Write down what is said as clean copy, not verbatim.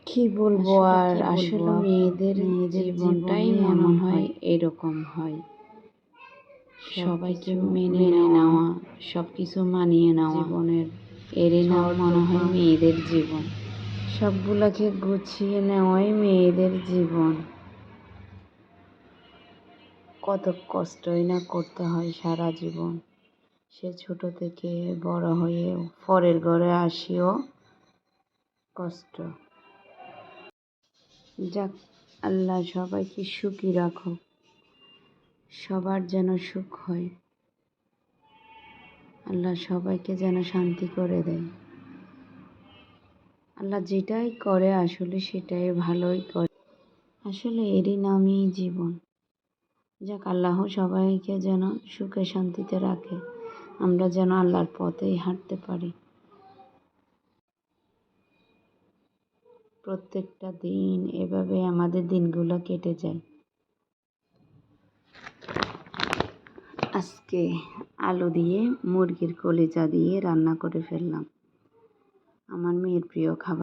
কি বলবো আর, আসলে মেয়েদের জীবনটাই মনে হয় এরকম হয়। সবাইকে মেনে নেওয়া, সবকিছু মানিয়ে নেওয়া, জীবনের এরই নাম মনে হয় মেয়েদের জীবন। সবগুলোকে গুছিয়ে নেওয়াই মেয়েদের জীবন। কত কষ্টই না করতে হয় সারা জীবন। সে ছোট থেকে বড় হয়ে পরের ঘরে আসিও কষ্ট। যাক, আল্লাহ সবাইকে সুখী রাখো, সবার যেন সুখ হয়, আল্লাহ সবাইকে যেন শান্তি করে দেয়। আল্লাহ যেটাই করে আসলে সেটাই ভালোই করে, আসলে এরই নামই জীবন। যাক, আল্লাহ সবাইকে যেন সুখে শান্তিতে রাখে, আমরা যেন আল্লাহর পথেই হাঁটতে পারি। প্রত্যেকটা দিন এভাবে আমাদের দিনগুলো কেটে যায়। আজকে আলু দিয়ে মুরগির কলিজা দিয়ে রান্না করে ফেললাম, আমার মেয়ের প্রিয় খাবার।